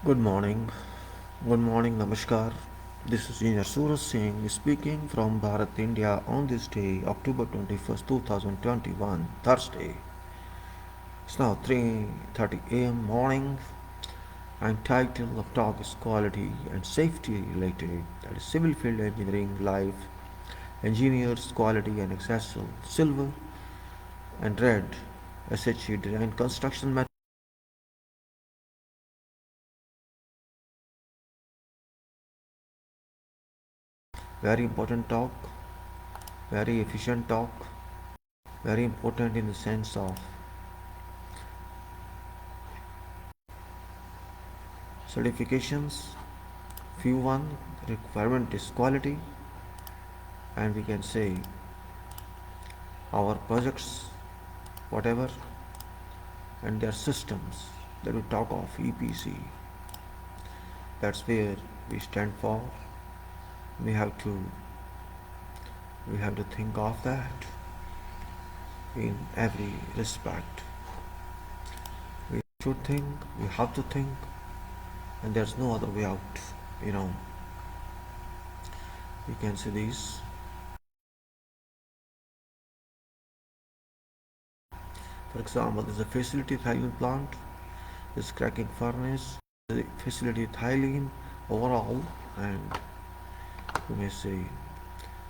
Good morning. Good morning, Namaskar. This is Engineer Suraj Singh speaking from Bharat, India on this day, October 21st, 2021, Thursday. It's now 3:30 a.m. morning and title of talk is quality and safety related. That is civil field engineering life, engineers, quality and AnnexSL, silver and red, SHE design construction method. Very important talk, very efficient talk, very important in the sense of certifications. Few one requirement is quality, and we can say our projects, whatever, and their systems that we talk of EPC. That's where we stand for. We have to we have to think of that in every respect. We should think, we have to think, and there's no other way out. You know, we can see these. For example, there's a facility Thailand plant, this cracking furnace, the facility Thailand overall, and you may say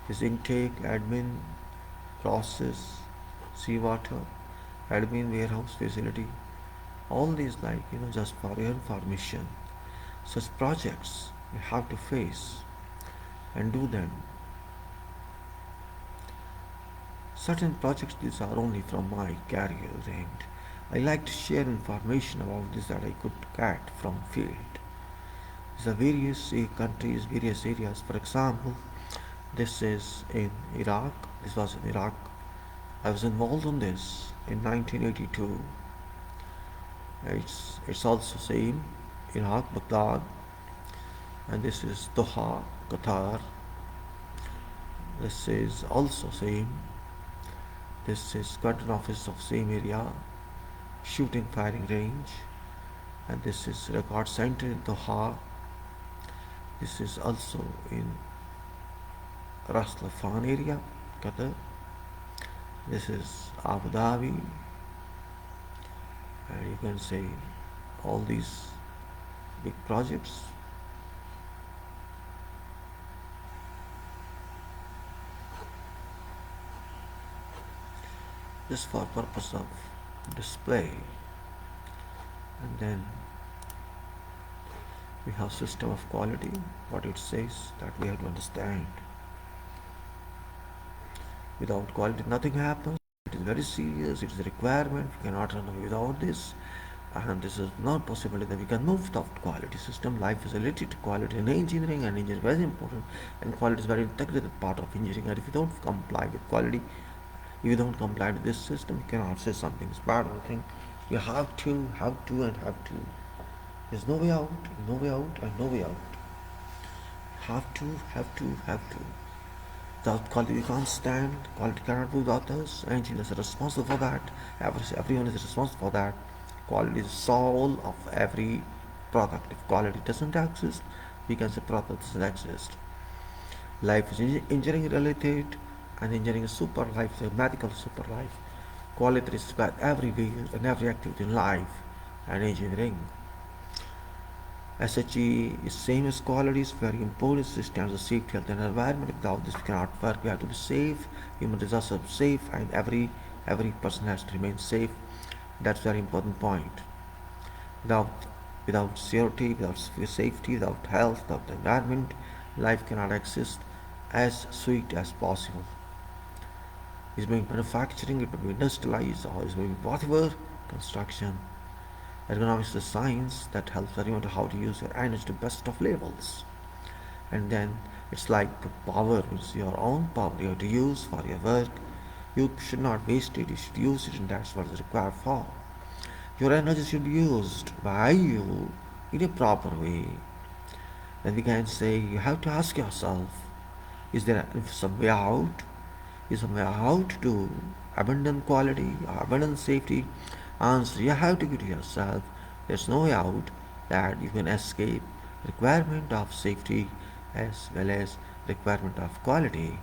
his intake, admin, process, seawater, admin, warehouse facility, all these just for your information. Such projects you have to face and do them. Certain projects these are only from my career, and I like to share information about this that I could get from field. These are various countries, various areas. For example, this is in Iraq. This was in Iraq. I was involved in this in 1982. It's also same Iraq, Baghdad, and this is Doha, Qatar. This is also same. This is squadron office of same area, shooting firing range, and this is record center in Doha. This is also in Ras Laffan area, Qatar. This is Abu Dhabi, and you can say all these big projects. Just for purpose of display, and then we have system of quality, what it says that we have to understand. Without quality nothing happens. It is very serious, it is a requirement, we cannot run away without this, and this is not possible that we can move without quality system. Life is related to quality in engineering, and engineering is very important, and quality is very integrated part of engineering, and if you don't comply with quality, if you don't comply with this system, you cannot say something is bad or anything. You have to, and have to. There's no way out, no way out, and no way out. Have to, have to, have to. Without quality, you can't stand. Quality cannot be without us. Engineers are responsible for that. Everyone is responsible for that. Quality is the soul of every product. If quality doesn't exist, we can say product doesn't exist. Life is engineering related, and engineering is super life, is a medical super life. Quality is spread everywhere in every activity in life and engineering. SHE is same as quality, is very important. It stands for safety, health, and environment. Without this, we cannot work. We have to be safe. Human resources are safe, and every person has to remain safe. That's a very important point. Without without security, without safety, without health, without the environment, life cannot exist as sweet as possible. It's being manufacturing, it may be industrialized, or it's being whatever construction. Ergonomics is a science that helps everyone to how to use your energy to best of levels. And then it's like power, it's your own power you have to use for your work. You should not waste it, you should use it, and that's what it's required for. Your energy should be used by you in a proper way. Then we can say you have to ask yourself, is there some way out? Is some way out to abandon quality or abandon safety? Answer, you have to give to yourself, there's no way out. that you can escape requirement of safety as well as requirement of quality.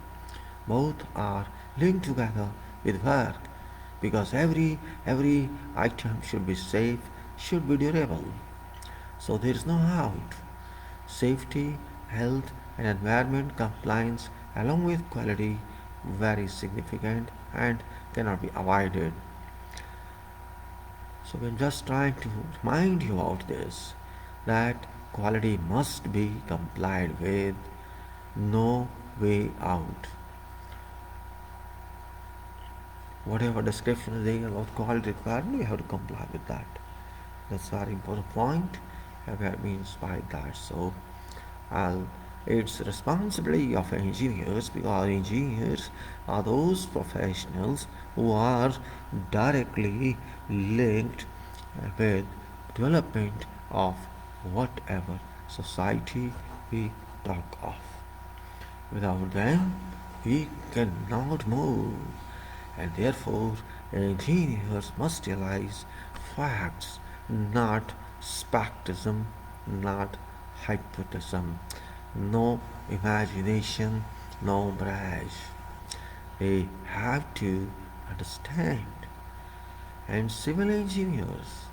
Both are linked together with work because every item should be safe, should be durable. So there is no out. Safety, health and environment compliance along with quality very significant and cannot be avoided. So we're just trying to remind you about this that quality must be complied with, no way out. Whatever description is there about quality requirement, we have to comply with that. That's a very important point. What means by that. So, it's responsibility of engineers because engineers are those professionals who are directly linked with development of whatever society we talk of. Without them, we cannot move, and therefore, engineers must realize facts, not spectism, not hypothesis, no imagination, no mirage. They have to understand. And civil engineers,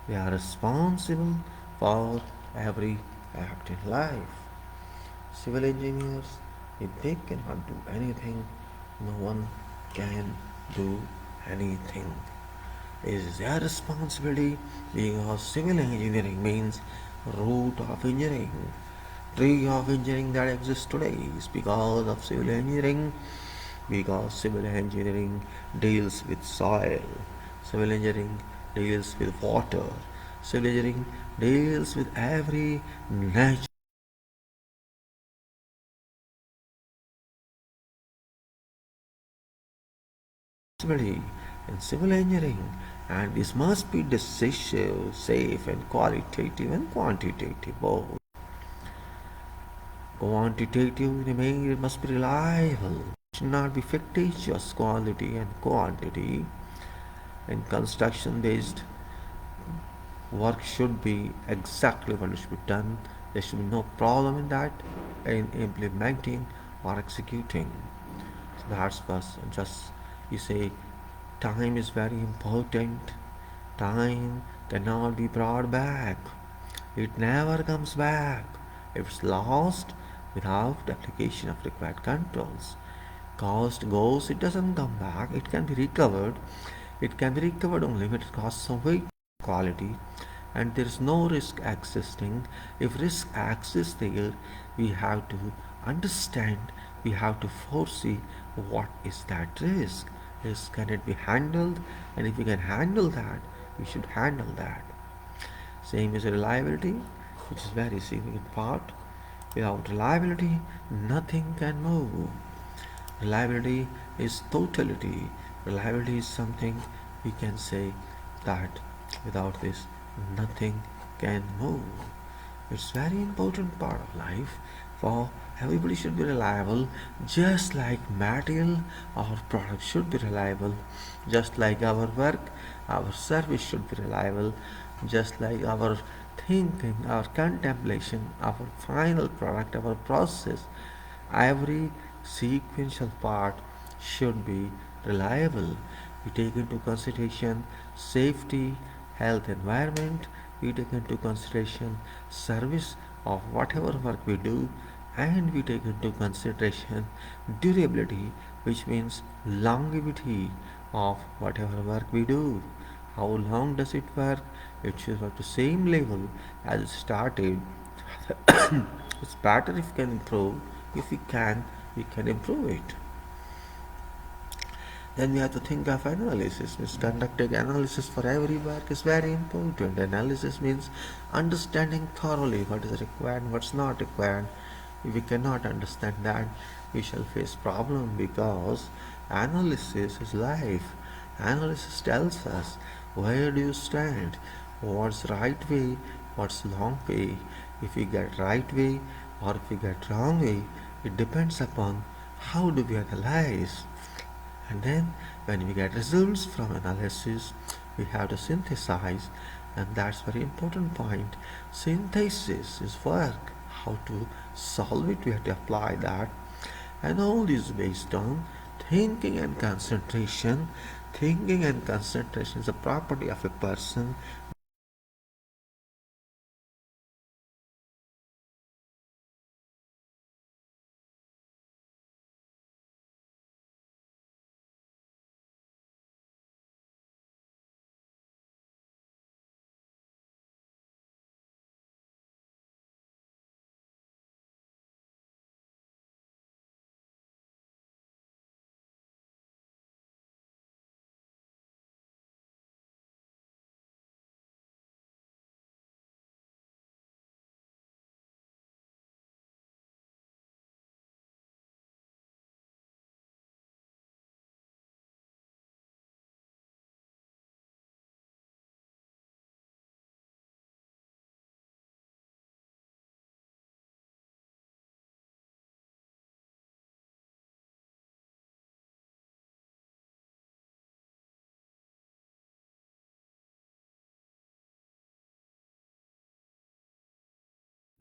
they are responsible for every act in life. Civil engineers, if they cannot do anything, no one can do anything. It is their responsibility because civil engineering means root of engineering. Tree of engineering that exists today is because of civil engineering, because civil engineering deals with soil, civil engineering deals with water, civil engineering deals with every natural responsibility in civil engineering, and this must be decisive, safe, and qualitative and quantitative both. Quantitative means it must be reliable. It should not be fictitious quality and quantity. In construction based work should be exactly what should be done. There should be no problem in that in implementing or executing. So that's just you say time is very important. Time cannot be brought back. It never comes back. If it's lost without application of required controls. Cost goes, it doesn't come back. It can be recovered. It can be recovered only when it costs some weight, quality, and there is no risk existing. If risk exists there, we have to understand, we have to foresee what is that risk. Risk can it be handled, and if we can handle that, we should handle that. Same is reliability, which is very significant part. Without reliability, nothing can move. Reliability is totality. Reliability is something we can say that without this, nothing can move. It's very important part of life for everybody should be reliable, just like material or product should be reliable, just like our work, our service should be reliable, just like our thinking, our contemplation, our final product, our process, every sequential part should be reliable. We take into consideration safety, health, environment. We take into consideration service of whatever work we do, and we take into consideration durability, which means longevity of whatever work we do. How long does it work? It should work the same level as it started. It's better if we can improve. If we can improve it. Then we have to think of analysis. Means conducting analysis for every work is very important. Analysis means understanding thoroughly what is required and what's not required. If we cannot understand that, we shall face problem because analysis is life. Analysis tells us where do you stand, what's right way, what's long way. If we get right way or if we get wrong way, it depends upon how do we analyze. And then when we get results from analysis, we have to synthesize And that's very important point. Synthesis is work. How to solve it, we have to apply that. And all is based on thinking and concentration. Thinking and concentration is a property of a person.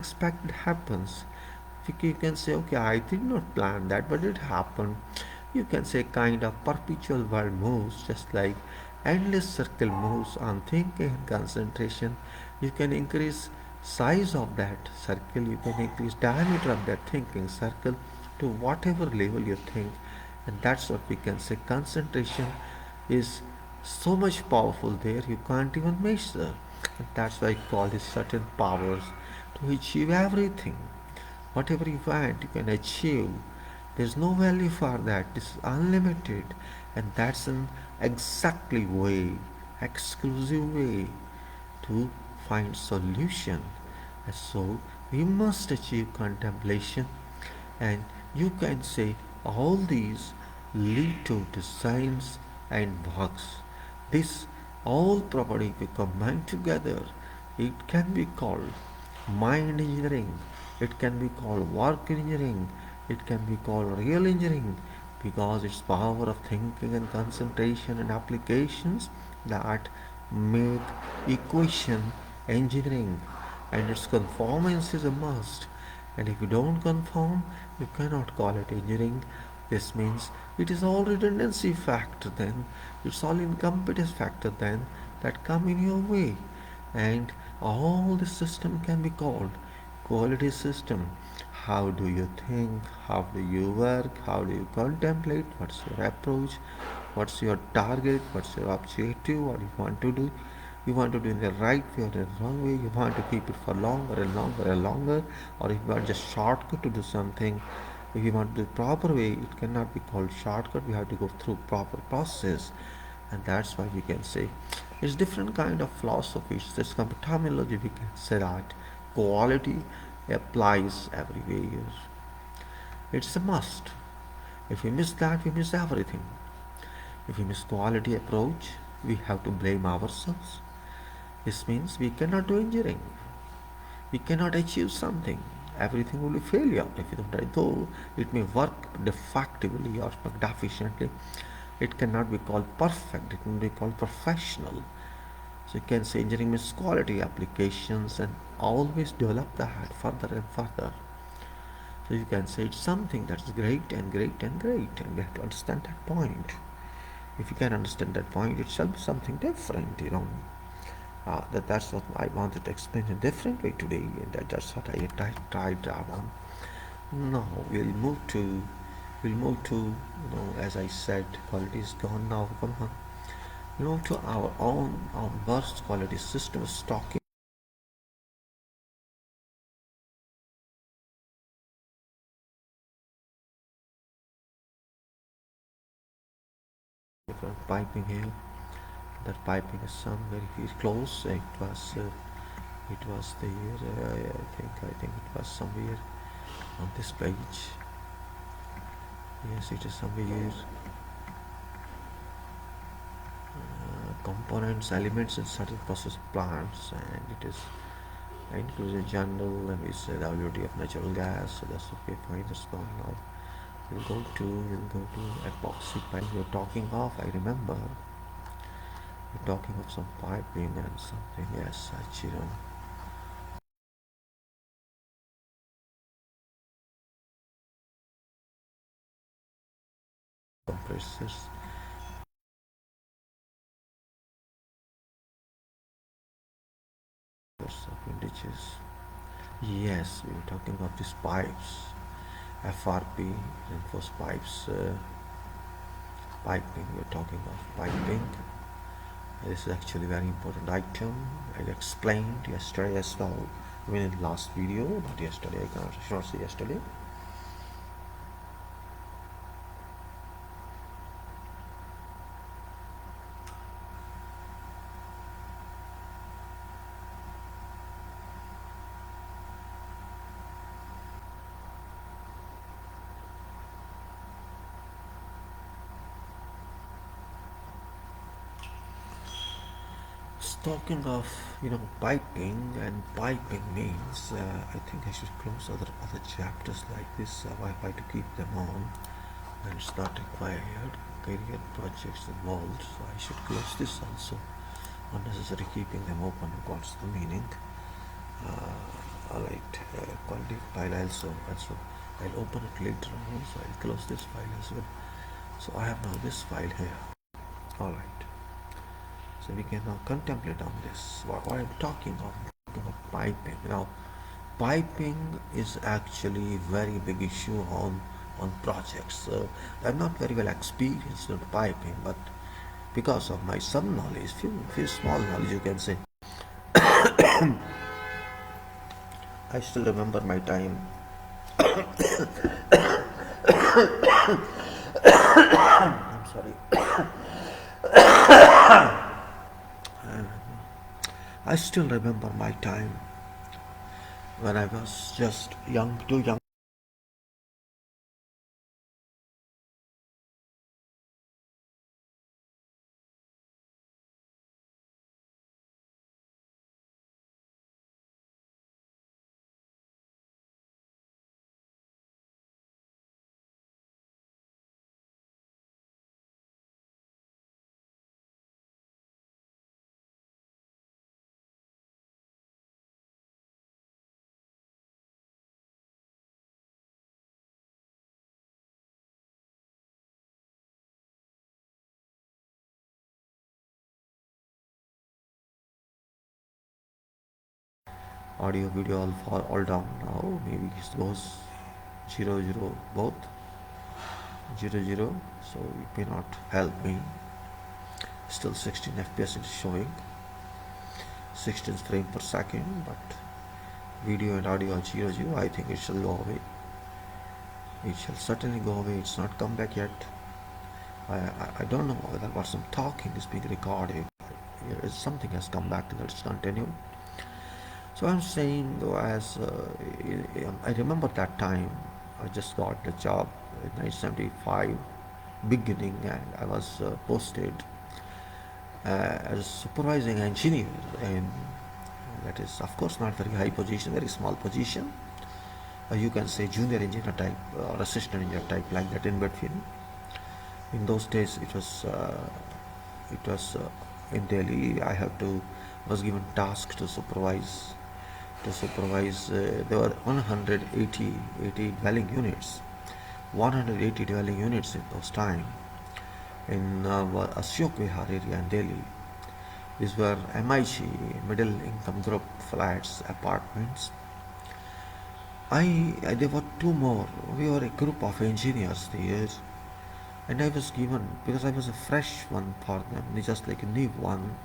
Expected happens. You can say, okay, I did not plan that, but it happened. You can say kind of perpetual world moves, just like endless circle moves on thinking and concentration. You can increase size of that circle, you can increase diameter of that thinking circle to whatever level you think, and that's what we can say. Concentration is so much powerful there you can't even measure. And that's why I call it certain powers to achieve everything. Whatever you want, you can achieve. There's no value for that. It's unlimited, and that's an exactly way, exclusive way to find solution. And so we must achieve contemplation, and you can say all these lead to designs and works. This all property we combine together. It can be called mind engineering, it can be called work engineering, it can be called real engineering, because it's power of thinking and concentration and applications that make equation engineering, and its conformance is a must. And if you don't conform, you cannot call it engineering. This means it is all redundancy factor then, it's all incompetence factor then that come in your way. And all the system can be called quality system. How do you think? How do you work? How do you contemplate? What's your approach? What's your target? What's your objective? What you want to do? You want to do in the right way or in the wrong way? You want to keep it for longer and longer and longer, or if you want just shortcut to do something. If you want to do it proper way, it cannot be called shortcut. We have to go through proper process, and that's why we can say it's different kind of philosophies. There's some terminology we can say that quality applies everywhere. It's a must. If we miss that, we miss everything. If we miss quality approach, we have to blame ourselves. This means we cannot do engineering. We cannot achieve something. Everything will be failure if we don't try. Though it may work defectively or deficiently, it cannot be called perfect. It can be called professional. So you can say engineering means quality applications and always develop that further and further. So you can say it's something that's great and great and great, and we have to understand that point. If you can understand that point, it shall be something different, you know. That's what I wanted to explain in a different way today, and that's what I tried on. Now we'll move to as I said, quality is gone now. Come on, we move to our own worst quality system stocking. Different piping here. That piping is somewhere very close. It was there. I think it was somewhere on this page. Yes, it is somewhere. Components, elements in certain process plants, and it is includes a journal, and we say the availability of natural gas. So that's okay, fine. That's gone now. We'll go to epoxy pipe. You're talking of. I remember We're talking of some piping and something. Yes, actually. Compressors. Appendages. Yes, we were talking about these pipes. FRP, reinforced pipes, piping. We're talking of piping. This is actually a very important item. I explained yesterday as well, even in last video, not yesterday. I should not say yesterday. Talking of piping, and piping means I think I should close other chapters like this. Why to keep them on when it's not required. Career projects involved, so I should close this also. Unnecessary keeping them open. What's the meaning? Alright, quality file also. I'll open it later on, so I'll close this file as well. So I have now this file here. Alright. So we can now contemplate on this. What I'm talking of, piping. Now, piping is actually a very big issue on projects. I'm not very well experienced in piping, but because of my some knowledge, few small knowledge, you can say, I still remember my time. I'm sorry. I still remember my time when I was just young, too young. Audio, video, all down now. Maybe it goes 0 0 both 0 0. So it may not help me. Still 16 FPS it is showing, 16 frames per second, but video and audio are 0 0. I think it shall go away. It shall certainly go away. It's not come back yet. I don't know whether what some talking is being recorded. Something has come back. Let's continue. So I'm saying, as I remember that time, I just got the job in 1975 beginning, and I was posted as a supervising engineer, and that is of course not very high position, very small position. You can say junior engineer type or assistant engineer type, like that, in between. In those days, it was in Delhi. Was given task to supervise. There were 180 dwelling units, 180 dwelling units in those time in Ashok Vihar area in Delhi. These were MIG, middle income group flats, apartments. There were two more. We were a group of engineers there, and I was given, because I was a fresh one for them, just like a new one,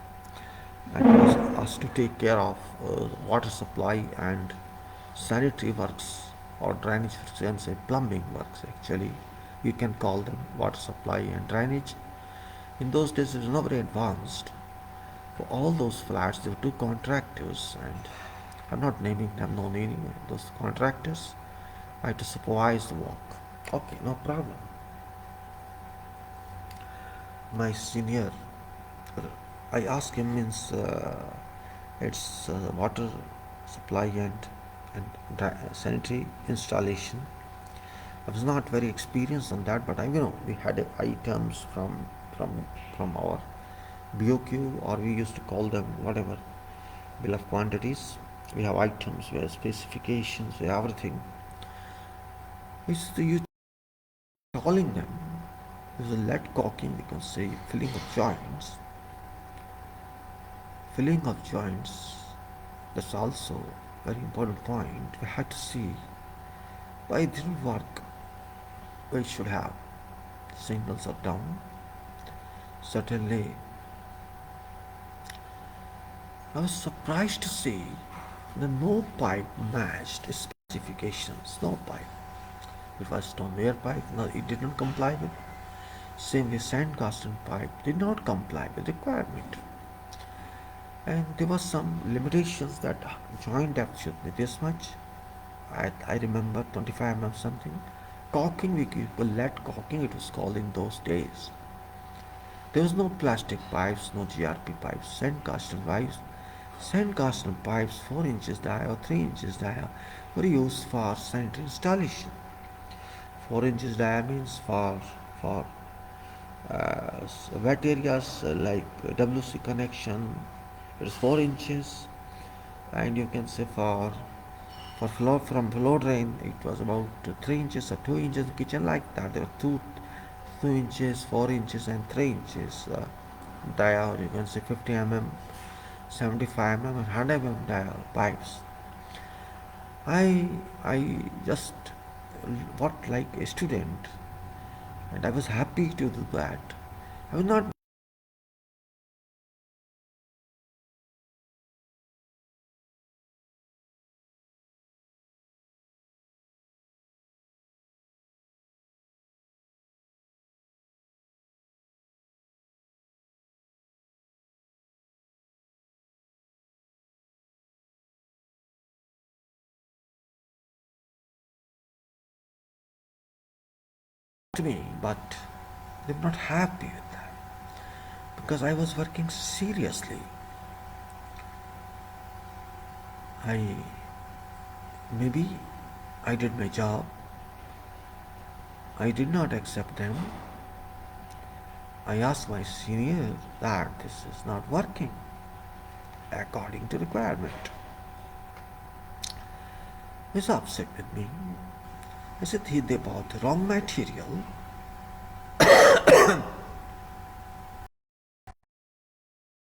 and I was asked to take care of water supply and sanitary works, or drainage, you can say plumbing works actually. You can call them water supply and drainage. In those days, it was not very advanced. For all those flats, there were two contractors, and I'm not naming them, no naming those contractors. I had to supervise the work. Okay, no problem. My senior, I asked him, means it's water supply and sanitary installation. I was not very experienced on that, but we had items from our BOQ, or we used to call them whatever, bill of quantities. We have items, we have specifications, we have everything. It's the you calling them. There's a lead caulking, we can say filling of joints. Filling of joints, that's also a very important point. We had to see why it didn't work. We should have. Signals are down. Certainly, I was surprised to see that no pipe matched specifications. No pipe. It was stoneware pipe, no, it did not comply with. Same with sandcasting pipe did not comply with requirement. And there was some limitations that joint depth should be this much. I remember 25 mm something. Caulking, we could lead caulking, it was called in those days. There was no plastic pipes, no GRP pipes, sandcasting pipes. Sandcasting pipes 4 inches dia or 3 inches dia were used for sanitary installation. 4 inches dia means for wet areas like WC connection. It is 4 inches, and you can say for floor from floor drain it was about 3 inches or 2 inches kitchen like that. There were 2 inches, 4 inches, and 3 inches dia, or you can say 50 mm, 75 mm, and 100 mm dia pipes. I just worked like a student, and I was happy to do that. I was not to me, but they were not happy with that because I was working seriously. I maybe I did my job. I did not accept them. I asked my senior that this is not working according to requirement. He's upset with me. I said they bought the wrong material.